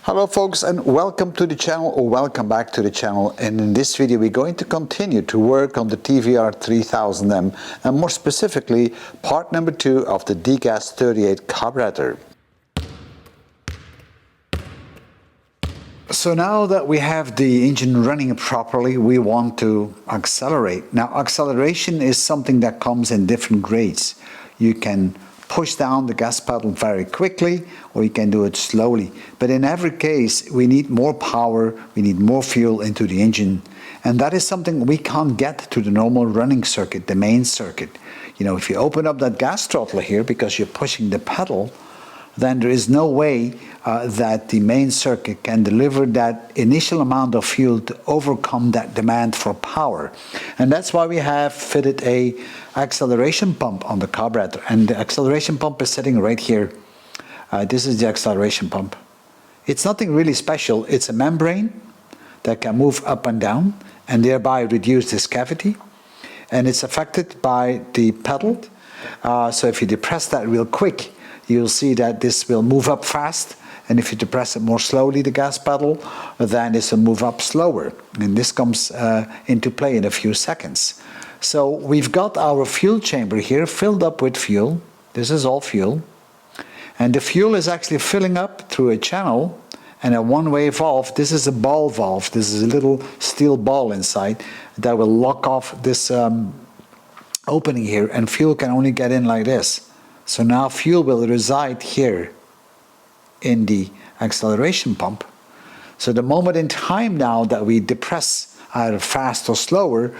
Hello folks, and welcome to the channel, or welcome back to the channel. And in this video we're going to continue to work on the TVR 3000M, and more specifically part number 2 of the DGAS 38 carburetor. So now that we have the engine running properly, we want to accelerate. Now acceleration is something that comes in different grades. You can push down the gas pedal very quickly, or you can do it slowly. But in every case, we need more power, we need more fuel into the engine. And that is something we can't get to the normal running circuit, the main circuit. You know, if you open up that gas throttle here because you're pushing the pedal, then there is no way that the main circuit can deliver that initial amount of fuel to overcome that demand for power. And that's why we have fitted a acceleration pump on the carburetor. And the acceleration pump is sitting right here. This is the acceleration pump. It's nothing really special. It's a membrane that can move up and down and thereby reduce this cavity. And it's affected by the pedal. So if you depress that real quick, you'll see that this will move up fast, and if you depress it more slowly, the gas pedal, then this will move up slower. And this comes into play in a few seconds. So we've got our fuel chamber here filled up with fuel. This is all fuel. And the fuel is actually filling up through a channel and a one-way valve. This is a ball valve. This is a little steel ball inside that will lock off this opening here, and fuel can only get in like this. So now fuel will reside here in the acceleration pump. So the moment in time now that we depress either fast or slower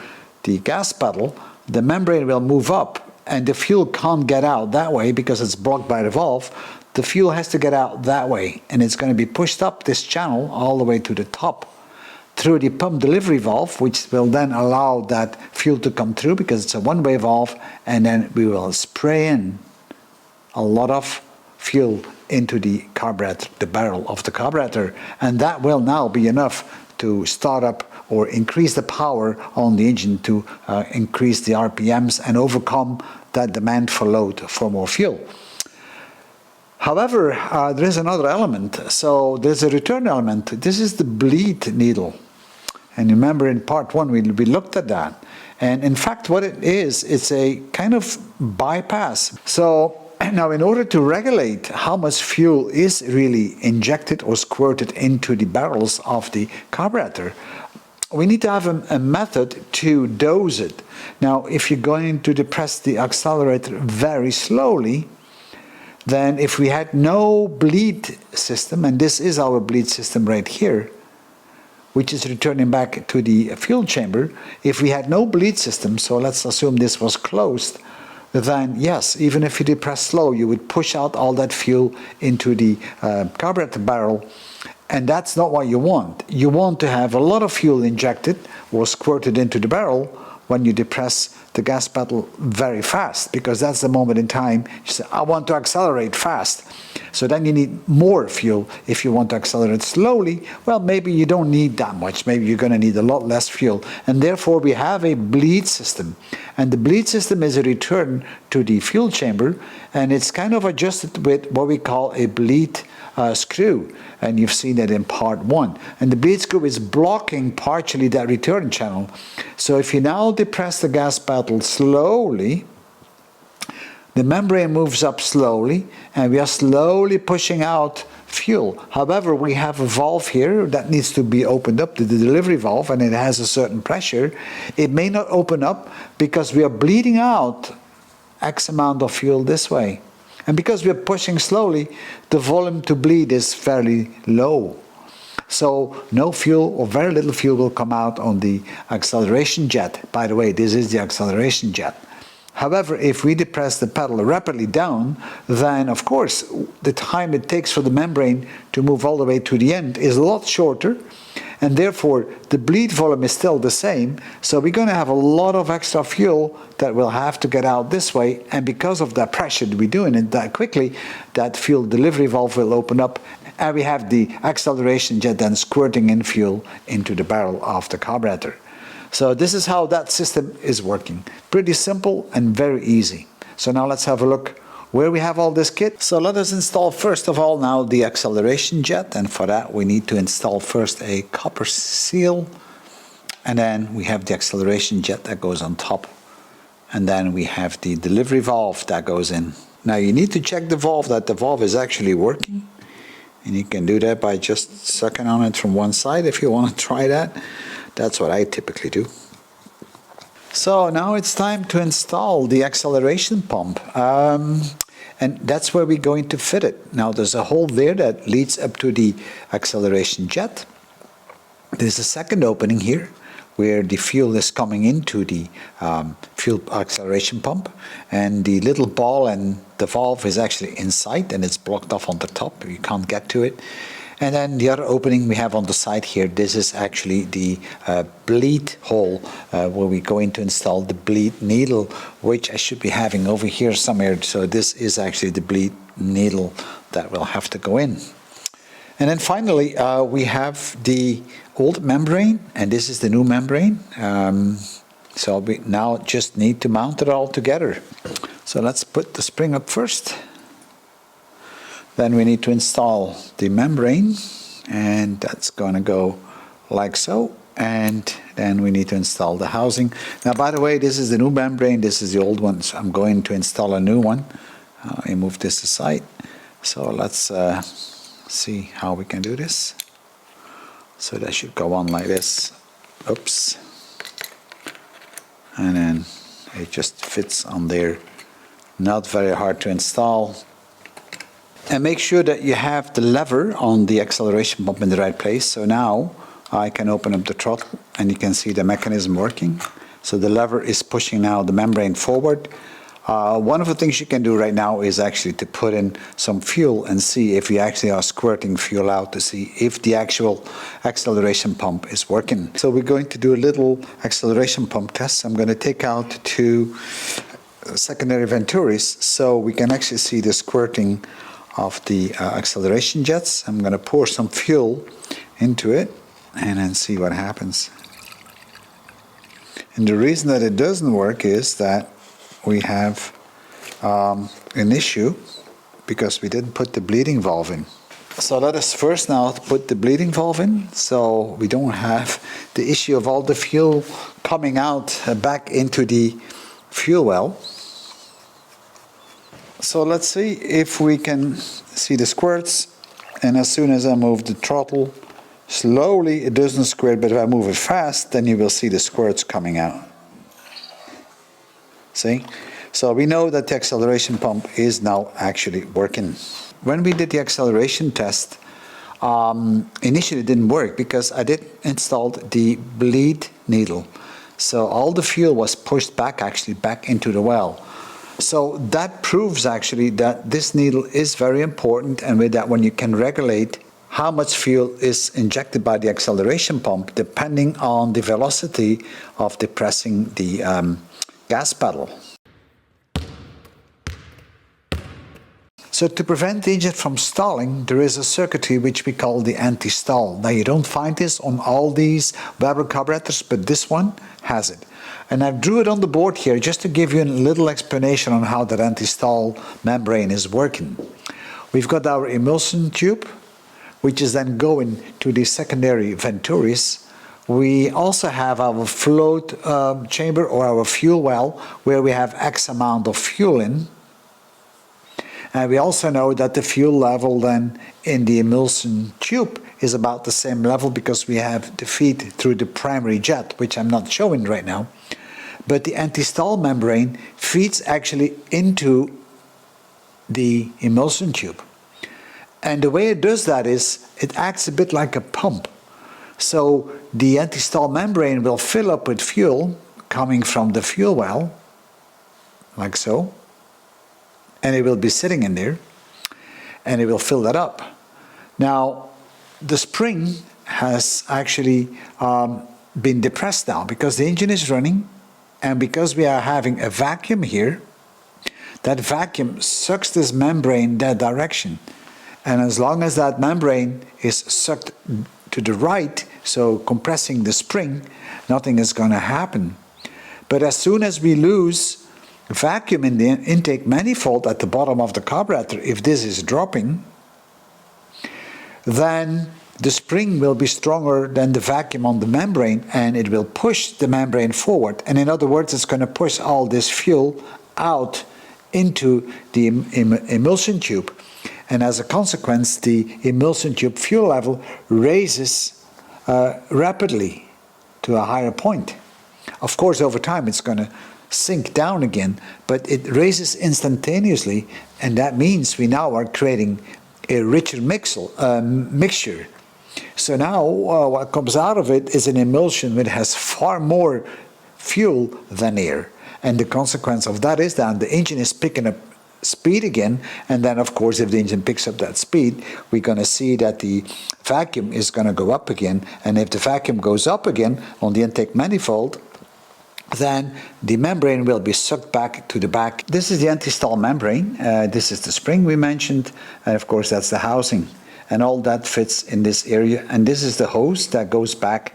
the gas pedal, the membrane will move up and the fuel can't get out that way because it's blocked by the valve. The fuel has to get out that way, and it's going to be pushed up this channel all the way to the top through the pump delivery valve, which will then allow that fuel to come through because it's a one-way valve, and then we will spray in a lot of fuel into the carburetor, the barrel of the carburetor, and that will now be enough to start up or increase the power on the engine to increase the RPMs and overcome that demand for load for more fuel. However, there is another element. So there's a return element. This is the bleed needle. And remember in part 1 we looked at that. And in fact what it is, it's a kind of bypass. So now, in order to regulate how much fuel is really injected or squirted into the barrels of the carburetor, we need to have a method to dose it. Now, if you're going to depress the accelerator very slowly, then if we had no bleed system, and this is our bleed system right here, which is returning back to the fuel chamber, if we had no bleed system, so let's assume this was closed, then yes, even if you depress slow, you would push out all that fuel into the carburetor barrel, and that's not what you want. You want to have a lot of fuel injected or squirted into the barrel when you depress the gas pedal very fast, because that's the moment in time you say, I want to accelerate fast. So then you need more fuel. If you want to accelerate slowly, well, maybe you don't need that much. Maybe you're going to need a lot less fuel. And therefore we have a bleed system. And the bleed system is a return to the fuel chamber, and it's kind of adjusted with what we call a bleed screw. And you've seen that in part 1. And the bleed screw is blocking partially that return channel. So if you now depress the gas pedal slowly, the membrane moves up slowly, and we are slowly pushing out fuel. However, we have a valve here that needs to be opened up, the delivery valve, and it has a certain pressure. It may not open up because we are bleeding out X amount of fuel this way. And because we are pushing slowly, the volume to bleed is fairly low. So no fuel or very little fuel will come out on the acceleration jet. By the way, this is the acceleration jet. However, if we depress the pedal rapidly down, then of course the time it takes for the membrane to move all the way to the end is a lot shorter, and therefore the bleed volume is still the same. So we're going to have a lot of extra fuel that will have to get out this way, and because of that pressure we're doing it that quickly, that fuel delivery valve will open up, and we have the acceleration jet then squirting in fuel into the barrel of the carburetor. So this is how that system is working. Pretty simple and very easy. So now let's have a look where we have all this kit. So let us install first of all now the acceleration jet, and for that we need to install first a copper seal, and then we have the acceleration jet that goes on top, and then we have the delivery valve that goes in. Now you need to check the valve that the valve is actually working, and you can do that by just sucking on it from one side if you want to try that. That's what I typically do. So now it's time to install the acceleration pump, and that's where we're going to fit it. Now there's a hole there that leads up to the acceleration jet. There's a second opening here where the fuel is coming into the fuel acceleration pump, and the little ball and the valve is actually inside and it's blocked off on the top. You can't get to it. And then the other opening we have on the side here, this is actually the bleed hole where we're going to install the bleed needle, which I should be having over here somewhere. So this is actually the bleed needle that will have to go in. And then finally, we have the old membrane, and this is the new membrane. So we now just need to mount it all together. So let's put the spring up first. Then we need to install the membrane, and that's going to go like so. And then we need to install the housing. Now, by the way, this is the new membrane. This is the old one, so I'm going to install a new one. I move this aside. So let's see how we can do this. So that should go on like this. Oops. And then it just fits on there. Not very hard to install. And make sure that you have the lever on the acceleration pump in the right place. So now I can open up the throttle and you can see the mechanism working. So the lever is pushing now the membrane forward. One of the things you can do right now is actually to put in some fuel and see if you actually are squirting fuel out to see if the actual acceleration pump is working. So we're going to do a little acceleration pump test. I'm going to take out 2 secondary venturis so we can actually see the squirting of the acceleration jets. I'm going to pour some fuel into it and then see what happens. And the reason that it doesn't work is that we have an issue because we didn't put the bleeding valve in. So let us first now put the bleeding valve in so we don't have the issue of all the fuel coming out back into the fuel well. So let's see if we can see the squirts, and as soon as I move the throttle slowly it doesn't squirt, but if I move it fast then you will see the squirts coming out. See? So we know that the acceleration pump is now actually working. When we did the acceleration test, initially it didn't work because I did install the bleed needle. So all the fuel was pushed back into the well. So that proves actually that this needle is very important, and with that one you can regulate how much fuel is injected by the acceleration pump depending on the velocity of depressing the gas pedal. So to prevent the engine from stalling, there is a circuitry which we call the Antistall. Now you don't find this on all these Weber carburetors, but this one has it. And I drew it on the board here just to give you a little explanation on how that Antistall membrane is working. We've got our emulsion tube, which is then going to the secondary venturis. We also have our float chamber or our fuel well, where we have X amount of fuel in. And we also know that the fuel level then in the emulsion tube is about the same level because we have the feed through the primary jet, which I'm not showing right now. But the Antistall membrane feeds actually into the emulsion tube. And the way it does that is it acts a bit like a pump. So the Antistall membrane will fill up with fuel coming from the fuel well, like so. And it will be sitting in there, and it will fill that up. Now, the spring has actually been depressed now because the engine is running, and because we are having a vacuum here, that vacuum sucks this membrane that direction. And as long as that membrane is sucked to the right, so compressing the spring, nothing is going to happen. But as soon as we lose vacuum in the intake manifold at the bottom of the carburetor, if this is dropping, then the spring will be stronger than the vacuum on the membrane, and it will push the membrane forward. And in other words, it's going to push all this fuel out into the emulsion tube. And as a consequence, the emulsion tube fuel level raises rapidly to a higher point. Of course, over time, it's going to sink down again, but it raises instantaneously, and that means we now are creating a richer mixture. So now what comes out of it is an emulsion that has far more fuel than air. And the consequence of that is that the engine is picking up speed again, and then of course if the engine picks up that speed, we're going to see that the vacuum is going to go up again. And if the vacuum goes up again on the intake manifold, then the membrane will be sucked back to the back. This is the Antistall membrane. This is the spring we mentioned, and of course that's the housing. And all that fits in this area. And this is the hose that goes back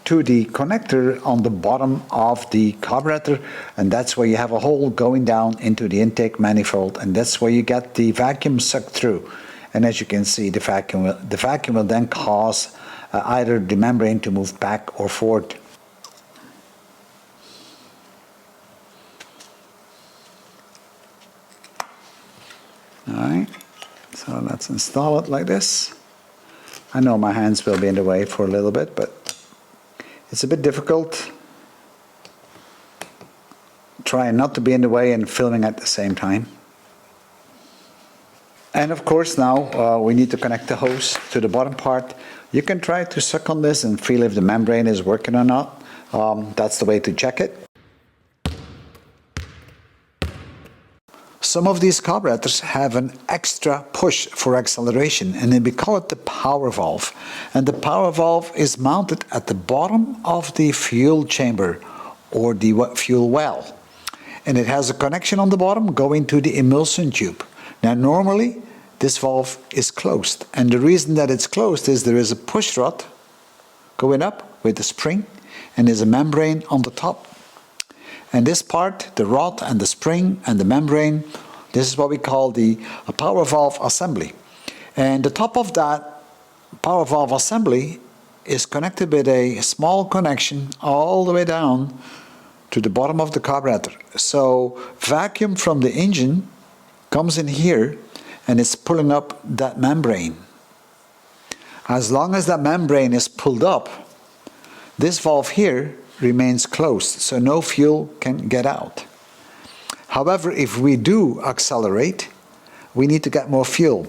to the connector on the bottom of the carburetor, and that's where you have a hole going down into the intake manifold, and that's where you get the vacuum sucked through. And as you can see, the vacuum will then cause either the membrane to move back or forward. All right, so let's install it like this. I know my hands will be in the way for a little bit, but it's a bit difficult trying not to be in the way and filming at the same time. And of course now we need to connect the hose to the bottom part. You can try to suck on this and feel if the membrane is working or not. That's the way to check it. Some of these carburetors have an extra push for acceleration, and we call it the power valve. And the power valve is mounted at the bottom of the fuel chamber or the fuel well. And it has a connection on the bottom going to the emulsion tube. Now normally this valve is closed, and the reason that it's closed is there is a push rod going up with the spring, and there's a membrane on the top. And this part, the rod and the spring and the membrane, this is what we call the power valve assembly. And the top of that power valve assembly is connected with a small connection all the way down to the bottom of the carburetor. So vacuum from the engine comes in here and it's pulling up that membrane. As long as that membrane is pulled up, this valve here remains closed, so no fuel can get out. However, if we do accelerate, we need to get more fuel.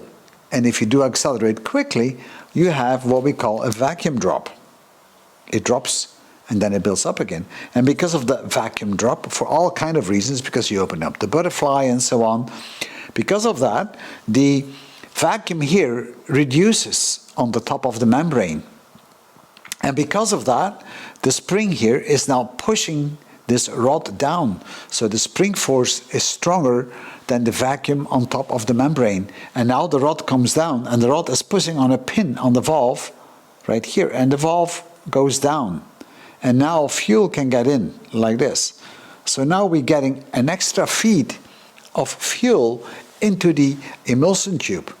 And if you do accelerate quickly, you have what we call a vacuum drop. It drops and then it builds up again. And because of the vacuum drop, for all kind of reasons, because you open up the butterfly and so on, because of that, the vacuum here reduces on the top of the membrane. And because of that, the spring here is now pushing this rod down. So the spring force is stronger than the vacuum on top of the membrane. And now the rod comes down, and the rod is pushing on a pin on the valve right here. And the valve goes down. And now fuel can get in like this. So now we're getting an extra feed of fuel into the emulsion tube,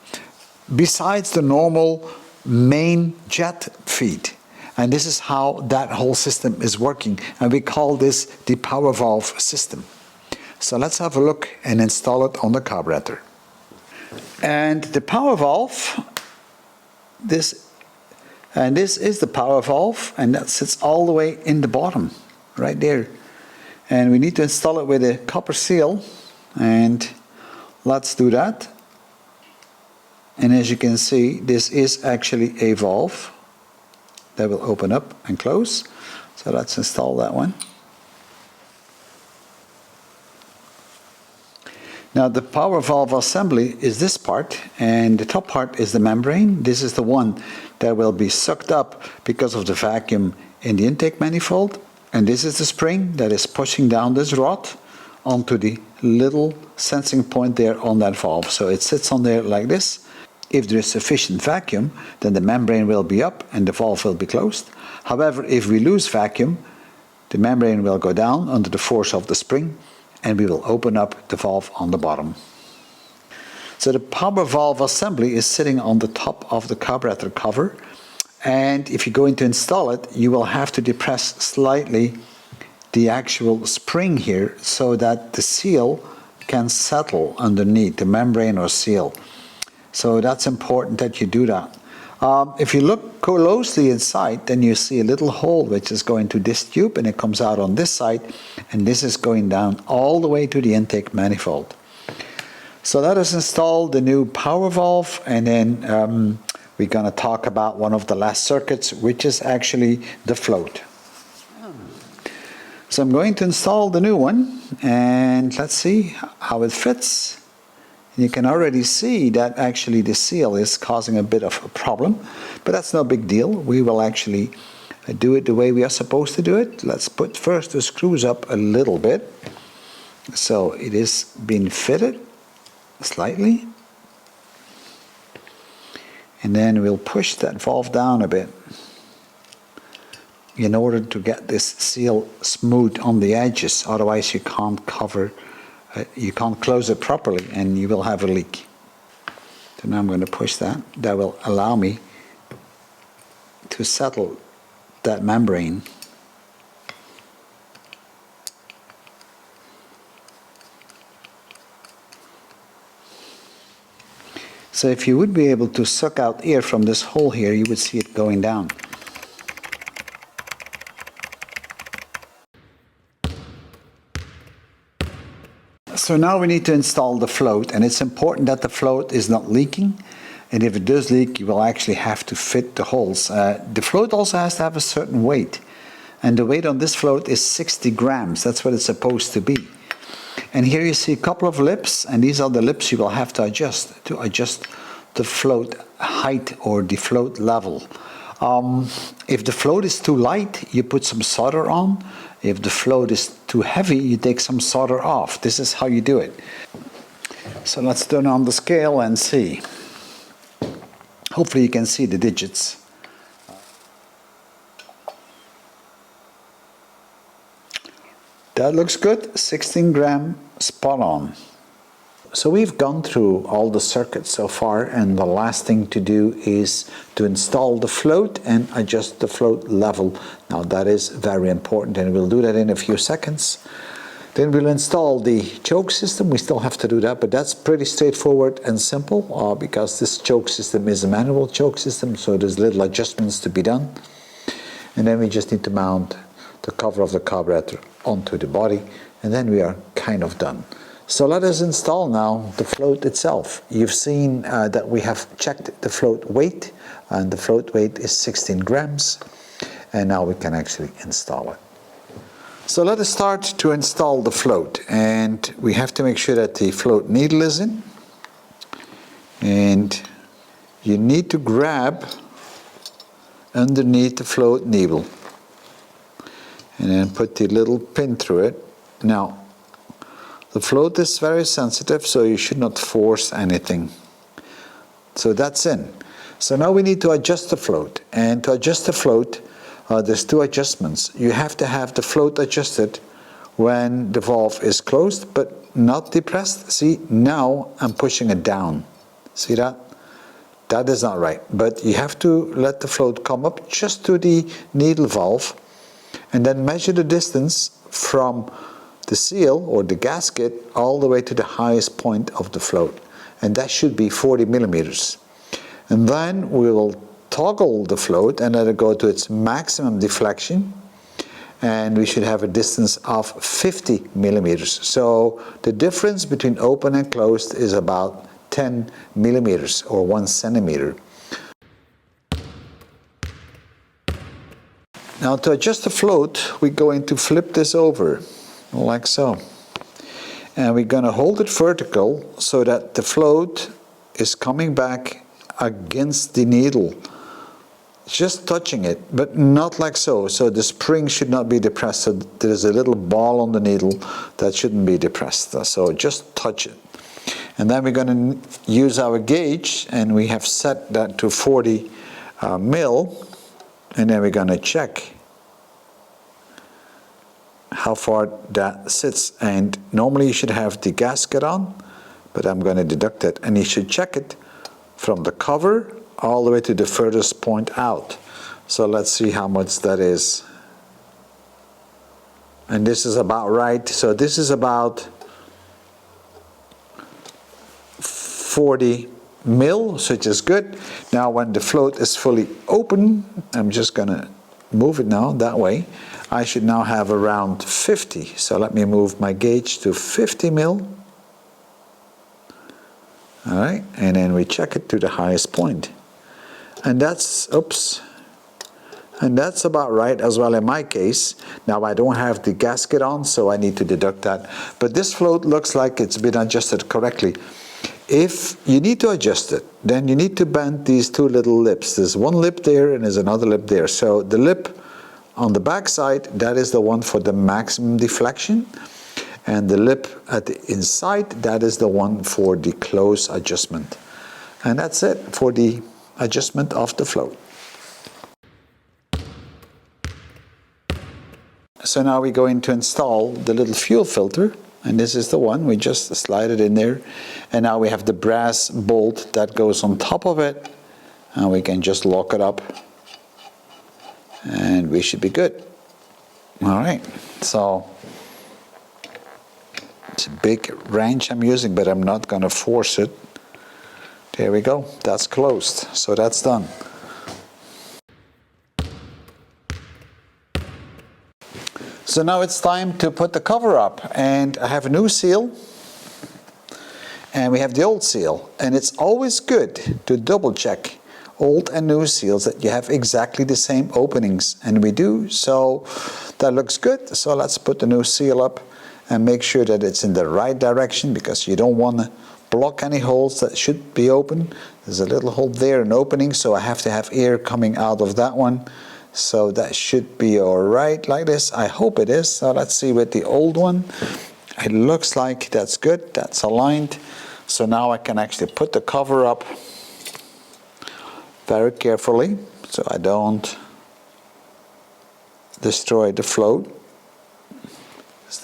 besides the normal main jet feed. And this is how that whole system is working. And we call this the power valve system. So let's have a look and install it on the carburetor. And the power valve, this is the power valve, and that sits all the way in the bottom, right there. And we need to install it with a copper seal, and let's do that. And as you can see, this is actually a valve that will open up and close. So let's install that one. Now the power valve assembly is this part, and the top part is the membrane. This is the one that will be sucked up because of the vacuum in the intake manifold. And this is the spring that is pushing down this rod onto the little sensing point there on that valve. So it sits on there like this. If there is sufficient vacuum, then the membrane will be up and the valve will be closed. However, if we lose vacuum, the membrane will go down under the force of the spring, and we will open up the valve on the bottom. So the power valve assembly is sitting on the top of the carburetor cover, and if you're going to install it, you will have to depress slightly the actual spring here so that the seal can settle underneath the membrane or seal. So that's important that you do that. If you look closely inside, then you see a little hole which is going to this tube, and it comes out on this side, and this is going down all the way to the intake manifold. So let us install the new power valve, and then we're going to talk about one of the last circuits, which is actually the float. So I'm going to install the new one, and let's see how it fits. You can already see that actually the seal is causing a bit of a problem, but that's no big deal. We will actually do it the way we are supposed to do it. Let's put first the screws up a little bit. So it is being fitted slightly. And then we'll push that valve down a bit in order to get this seal smooth on the edges. Otherwise you can't close it properly and you will have a leak. So now I'm going to push that. That will allow me to settle that membrane. So if you would be able to suck out air from this hole here, you would see it going down. So now we need to install the float, and it's important that the float is not leaking, and if it does leak you will actually have to fit the holes. The float also has to have a certain weight, and the weight on this float is 60 grams. That's what it's supposed to be. And here you see a couple of lips, and these are the lips you will have to adjust the float height or the float level. If the float is too light, you put some solder on. If the float is too heavy, you take some solder off. This is how you do it. So let's turn on the scale and see. Hopefully you can see the digits. That looks good, 16 gram, spot on. So we've gone through all the circuits so far, and the last thing to do is to install the float and adjust the float level. Now that is very important, and we'll do that in a few seconds. Then we'll install the choke system. We still have to do that, but that's pretty straightforward and simple because this choke system is a manual choke system, so there's little adjustments to be done. And then we just need to mount the cover of the carburetor onto the body, and then we are kind of done. So let us install now the float itself. You've seen that we have checked the float weight, and the float weight is 16 grams, and now we can actually install it. So let us start to install the float, and we have to make sure that the float needle is in, and you need to grab underneath the float needle and then put the little pin through it. Now the float is very sensitive, so you should not force anything. So that's in. So now we need to adjust the float, and to adjust the float there's two adjustments. You have to have the float adjusted when the valve is closed but not depressed. See, now I'm pushing it down. See that? That is not right. But you have to let the float come up just to the needle valve, and then measure the distance from the seal or the gasket all the way to the highest point of the float, and that should be 40 millimeters. And then we will toggle the float and let it go to its maximum deflection, and we should have a distance of 50 millimeters. So the difference between open and closed is about 10 millimeters or 1 centimeter. Now to adjust the float, we're going to flip this over like so, and we're going to hold it vertical so that the float is coming back against the needle, just touching it, but not like so. So the spring should not be depressed. So there's a little ball on the needle that shouldn't be depressed. So just touch it. And then we're going to use our gauge, and we have set that to 40 mil, and then we're going to check how far that sits. And normally you should have the gasket on, but I'm going to deduct it. And you should check it from the cover all the way to the furthest point out. So let's see how much that is. And this is about right. So this is about 40 mil, which is good. Now when the float is fully open, I'm just going to move it now that way. I should now have around 50. So let me move my gauge to 50 mil. All right, and then we check it to the highest point. And that's, oops, and that's about right as well in my case. Now I don't have the gasket on, so I need to deduct that. But this float looks like it's been adjusted correctly. If you need to adjust it, then you need to bend these two little lips. There's one lip there and there's another lip there. So the lip on the back side, that is the one for the maximum deflection. And the lip at the inside, that is the one for the close adjustment. And that's it for the adjustment of the float. So now we're going to install the little fuel filter. And this is the one, we just slide it in there. And now we have the brass bolt that goes on top of it. And we can just lock it up. And we should be good. All right, so it's a big wrench I'm using, but I'm not going to force it. There we go, that's closed, so that's done. So now it's time to put the cover up, and I have a new seal, and we have the old seal, and it's always good to double check old and new seals that you have exactly the same openings, and we do, so that looks good. So let's put the new seal up and make sure that it's in the right direction, because you don't want to block any holes that should be open. There's a little hole there, an opening, so I have to have air coming out of that one. So that should be all right like this. I hope it is. So let's see with the old one. It looks like that's good, that's aligned. So now I can actually put the cover up very carefully so I don't destroy the float.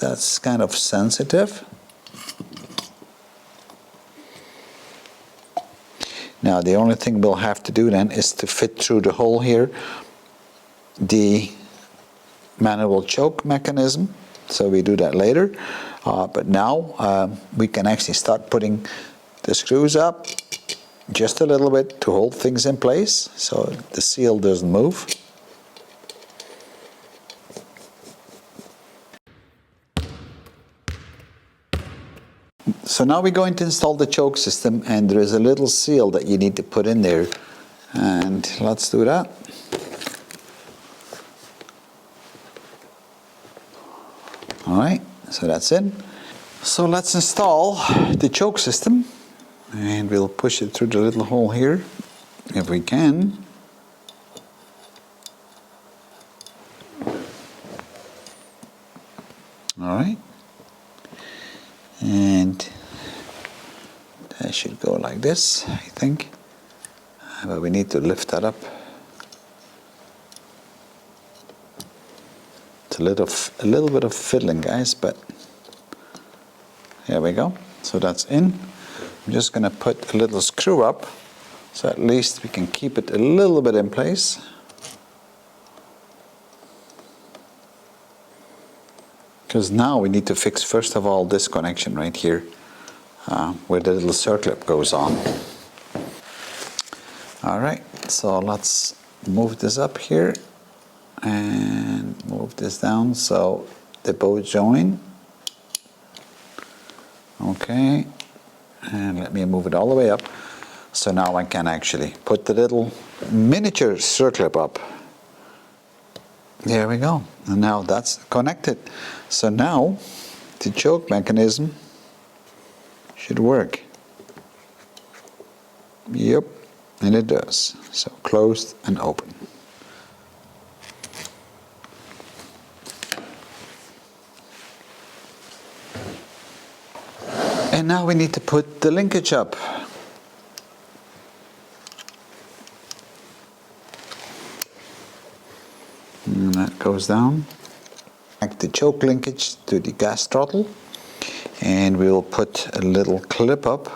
That's kind of sensitive. Now the only thing we'll have to do then is to fit through the hole here the manual choke mechanism. So we do that later. But now we can actually start putting the screws up just a little bit to hold things in place so the seal doesn't move. So now we're going to install the choke system, and there is a little seal that you need to put in there, and let's do that. All right, so that's it. So let's install the choke system, and we'll push it through the little hole here if we can. All right, and that should go like this, I think, but we need to lift that up. It's a little bit of fiddling, guys, but there we go. So that's in. I'm just going to put a little screw up, so at least we can keep it a little bit in place. Because now we need to fix, first of all, this connection right here, where the little circlip goes on. All right, so let's move this up here and move this down so they both join. Okay, and let me move it all the way up. So now I can actually put the little miniature circlip up. There we go, and now that's connected. So now the choke mechanism should work. Yep, and it does. So closed and open. And now we need to put the linkage up. And that goes down. the choke linkage to the gas throttle, and we will put a little clip up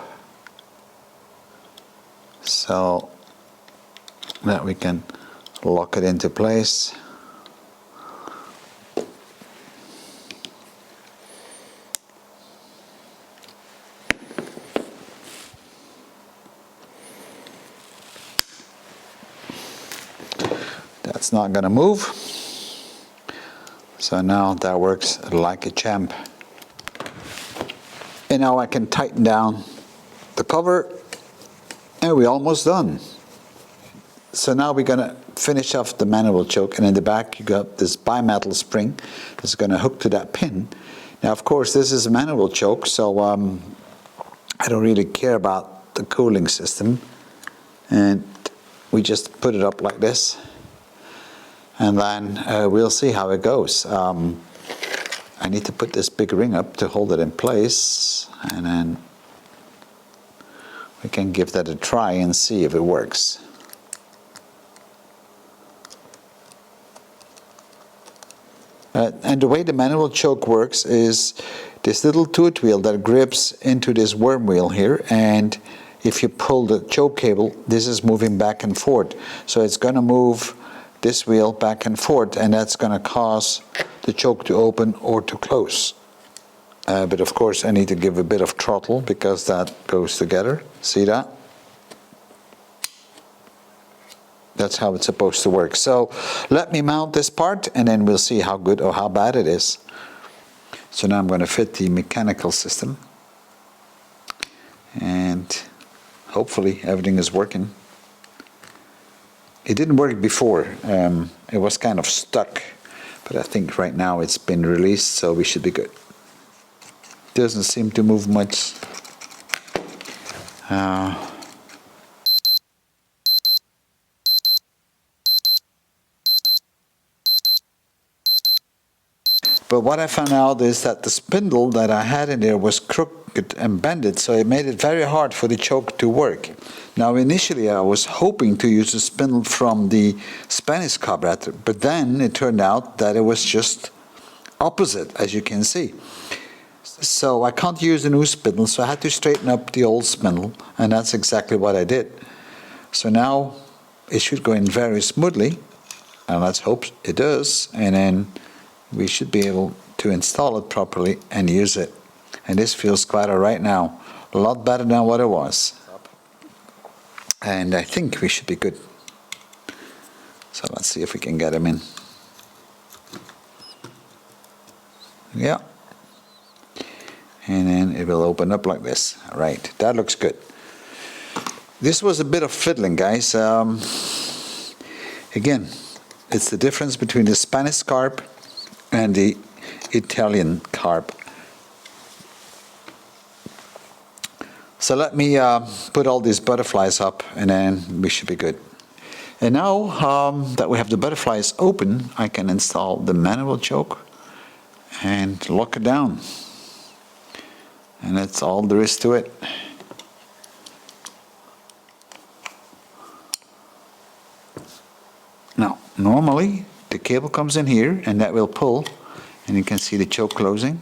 so that we can lock it into place. That's not going to move. So now that works like a champ. And now I can tighten down the cover, and we're almost done. So now we're going to finish off the manual choke, and in the back you got this bimetal spring that's going to hook to that pin. Now of course this is a manual choke, so I don't really care about the cooling system, and we just put it up like this, and then we'll see how it goes. I need to put this big ring up to hold it in place, and then we can give that a try and see if it works. And the way the manual choke works is this little tooth wheel that grips into this worm wheel here, and if you pull the choke cable, this is moving back and forth. So it's going to move this wheel back and forth, and that's going to cause the choke to open or to close. But of course I need to give a bit of throttle because that goes together. See that? That's how it's supposed to work. So let me mount this part, and then we'll see how good or how bad it is. So now I'm going to fit the mechanical system, and hopefully everything is working. It didn't work before. It was kind of stuck, but I think right now it's been released, so we should be good. Doesn't seem to move much. But what I found out is that the spindle that I had in there was crooked and bended, so it made it very hard for the choke to work. Now initially I was hoping to use a spindle from the Spanish carburettor, but then it turned out that it was just opposite, as you can see. So I can't use a new spindle, so I had to straighten up the old spindle, and that's exactly what I did. So now it should go in very smoothly, and let's hope it does, and then we should be able to install it properly and use it. And this feels quite all right now, a lot better than what it was. And I think we should be good. So let's see if we can get him in. Yeah. And then it will open up like this. All right, that looks good. This was a bit of fiddling, guys. Again, it's the difference between the Spanish carb and the Italian carb. So let me put all these butterflies up, and then we should be good. And now that we have the butterflies open, I can install the manual choke and lock it down. And that's all there is to it. Now, normally the cable comes in here, and that will pull, and you can see the choke closing.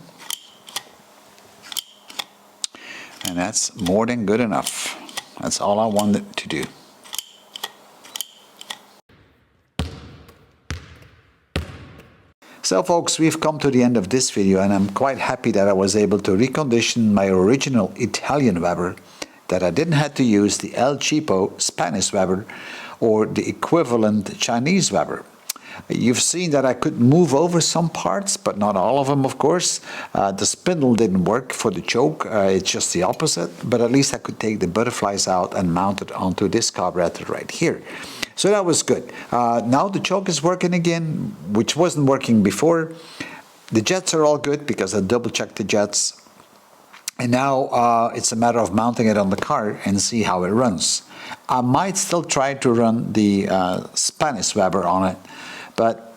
And that's more than good enough. That's all I wanted to do. So folks, we've come to the end of this video, and I'm quite happy that I was able to recondition my original Italian Weber, that I didn't have to use the El Cheapo Spanish Weber or the equivalent Chinese Weber. You've seen that I could move over some parts, but not all of them, of course. The spindle didn't work for the choke, it's just the opposite, but at least I could take the butterflies out and mount it onto this carburetor right here. So that was good. Now the choke is working again, which wasn't working before. The jets are all good because I double-checked the jets. And now it's a matter of mounting it on the car and see how it runs. I might still try to run the Spanish Weber on it, but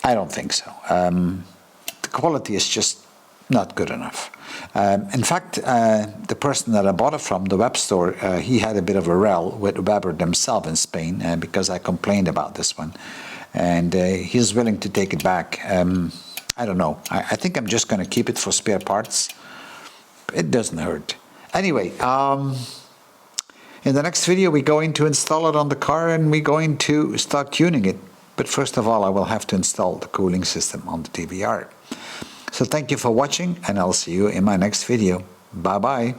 I don't think so. The quality is just not good enough. In fact, the person that I bought it from, the web store, he had a bit of a row with Weber themselves in Spain because I complained about this one. And he's willing to take it back. I don't know. I think I'm just going to keep it for spare parts. It doesn't hurt. Anyway, in the next video, we're going to install it on the car and we're going to start tuning it. But first of all, I will have to install the cooling system on the TVR. So thank you for watching, and I'll see you in my next video. Bye-bye.